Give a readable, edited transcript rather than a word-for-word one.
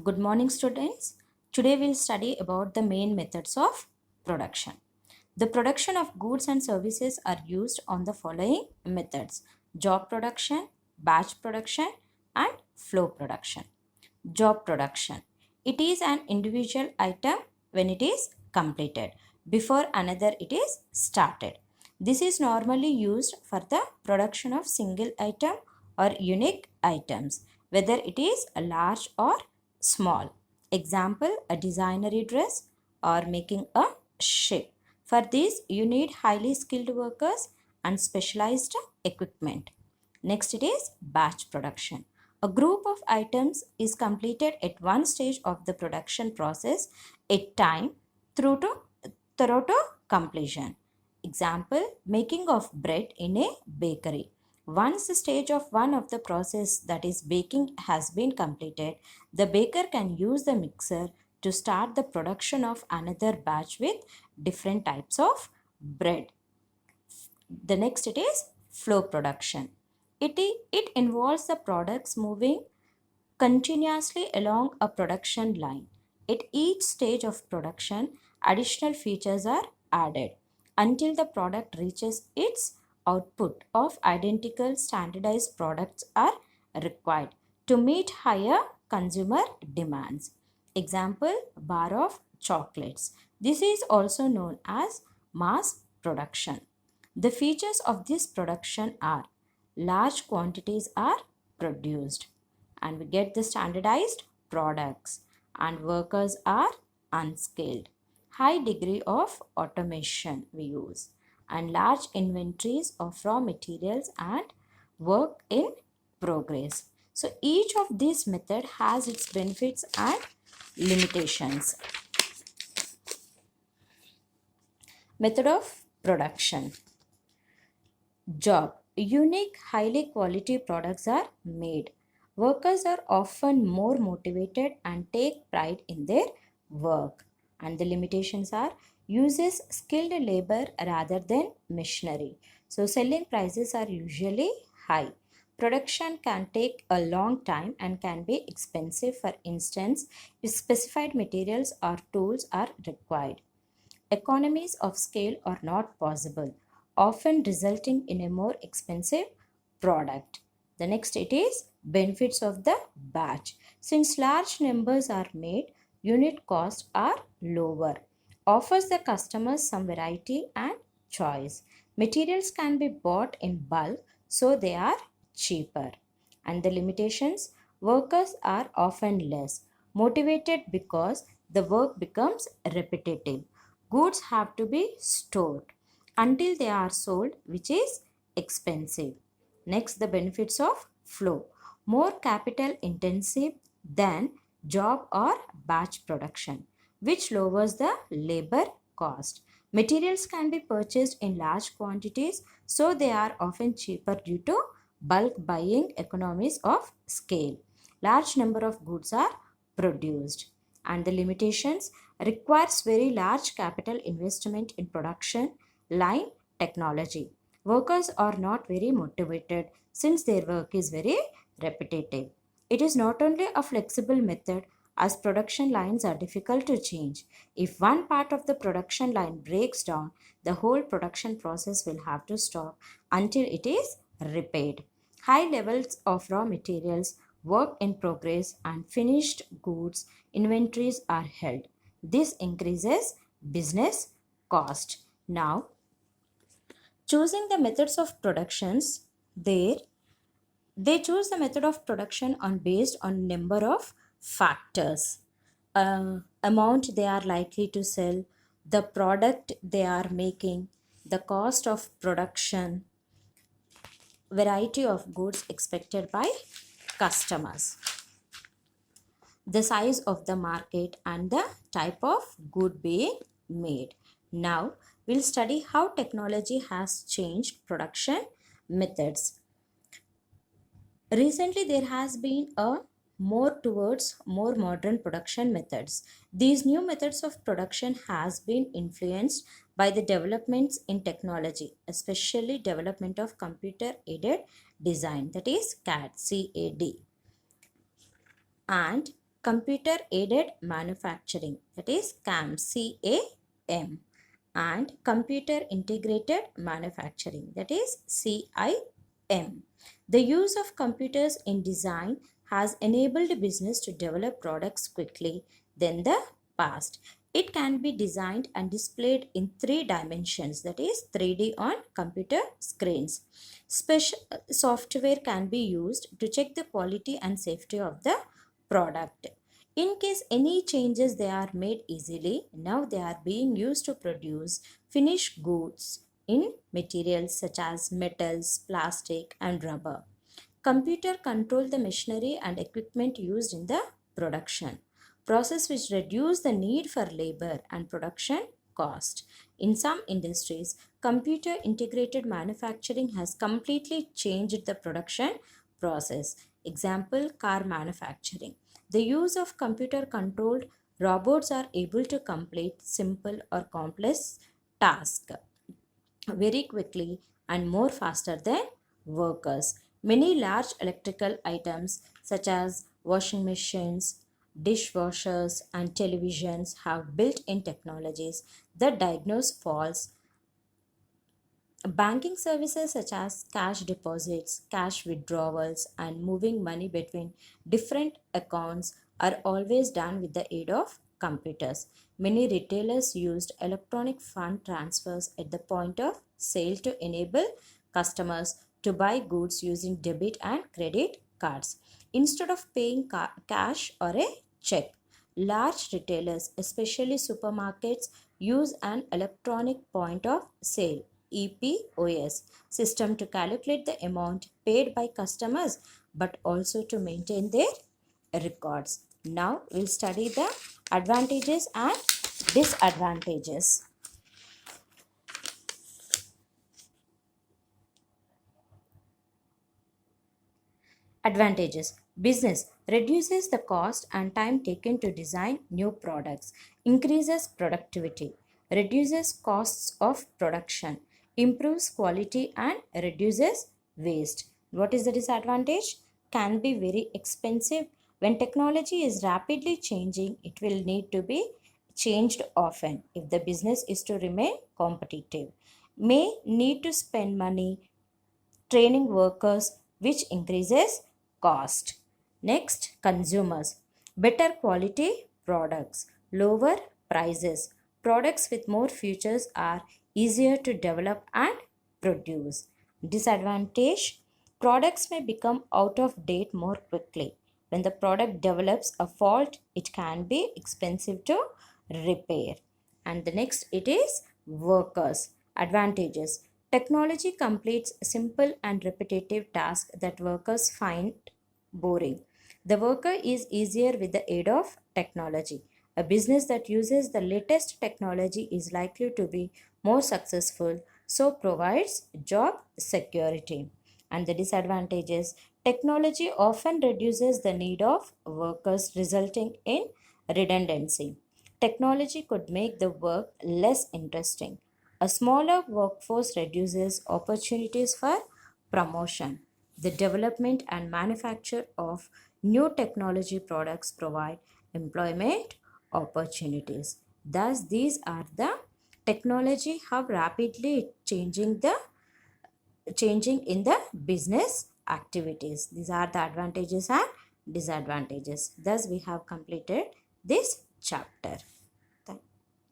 Good morning, students. Today we'll study about the main methods of production. The production of goods and services are used on the following methods: job production, batch production, and flow production. Job production. It is an individual item when it is completed before another it is started. This is normally used for the production of single item or unique items, whether it is a large or small. Example, a designery dress or making a ship. For this, you need highly skilled workers and specialized equipment. Next, it is batch production. A group of items is completed at one stage of the production process at time through to completion. Example, making of bread in a bakery. Once the stage of one of the process, that is baking, has been completed, the baker can use the mixer to start the production of another batch with different types of bread. The next it is flow production. It involves the products moving continuously along a production line. At each stage of production, additional features are added until the product reaches its output of identical standardized products are required to meet higher consumer demands. Example, bar of chocolates. This is also known as mass production. The features of this production are large quantities are produced and we get the standardized products and workers are unskilled. High degree of automation we use and large inventories of raw materials and work in progress. So each of these method has its benefits and limitations. Method of production. Job. Unique, highly quality products are made. Workers are often more motivated and take pride in their work. And the limitations are uses skilled labor rather than machinery. So selling prices are usually high. Production can take a long time and can be expensive, for instance, if specified materials or tools are required. Economies of scale are not possible, often resulting in a more expensive product. The next it is benefits of the batch. Since large numbers are made, unit costs are lower. Offers the customers some variety and choice. Materials can be bought in bulk, so they are cheaper. And the limitations, workers are often less motivated because the work becomes repetitive. Goods have to be stored until they are sold, which is expensive. Next, the benefits of flow. More capital intensive than job or batch production, which lowers the labor cost. Materials can be purchased in large quantities, so they are often cheaper due to bulk buying, economies of scale. Large number of goods are produced. And the limitations, requires very large capital investment in production line technology. Workers are not very motivated since their work is very repetitive. It is not only a flexible method, as production lines are difficult to change. If one part of the production line breaks down, the whole production process will have to stop until it is repaired. High levels of raw materials, work in progress, and finished goods inventories are held. This increases business cost. Now, choosing the methods of productions, they choose the method of production on based on number of factors. Amount they are likely to sell, the product they are making, the cost of production, variety of goods expected by customers, the size of the market, and the type of good being made. Now we'll study how technology has changed production methods. Recently, there has been a more towards more modern production methods. These new methods of production has been influenced by the developments in technology, especially development of computer aided design, that is CAD, and computer aided manufacturing, that is CAM, CAM, and computer integrated manufacturing, that is CIM. The use of computers in design has enabled business to develop products quickly than the past. It can be designed and displayed in 3 dimensions, that is 3D on computer screens. Special software can be used to check the quality and safety of the product. In case any changes they are made easily, now they are being used to produce finished goods in materials such as metals, plastic and rubber. Computer control the machinery and equipment used in the production, process which reduce the need for labor and production cost. In some industries, computer integrated manufacturing has completely changed the production process. Example, car manufacturing. The use of computer controlled robots are able to complete simple or complex tasks very quickly and more faster than workers. Many large electrical items such as washing machines, dishwashers, and televisions have built in technologies that diagnose faults. Banking services such as cash deposits, cash withdrawals, and moving money between different accounts are always done with the aid of computers. Many retailers used electronic fund transfers at the point of sale to enable customers to buy goods using debit and credit cards instead of paying cash or a check. Large retailers, especially supermarkets, use an electronic point of sale EPOS system to calculate the amount paid by customers but also to maintain their records. Now we'll study the advantages and disadvantages. Advantages. Business reduces the cost and time taken to design new products, increases productivity, reduces costs of production, improves quality and reduces waste. What is the disadvantage? Can be very expensive. When technology is rapidly changing, it will need to be changed often if the business is to remain competitive. May need to spend money training workers, which increases cost. Next, consumers. Better quality products, lower prices. Products with more features are easier to develop and produce. Disadvantage, products may become out of date more quickly. When the product develops a fault, it can be expensive to repair. And the next, it is workers. Advantages. Technology completes simple and repetitive tasks that workers find boring. The worker is easier with the aid of technology. A business that uses the latest technology is likely to be more successful, so provides job security. And the disadvantages, technology often reduces the need of workers, resulting in redundancy. Technology could make the work less interesting. A smaller workforce reduces opportunities for promotion. The development and manufacture of new technology products provide employment opportunities. Thus, these are the technology how rapidly changing in the business activities. These are the advantages and disadvantages. Thus, we have completed this chapter.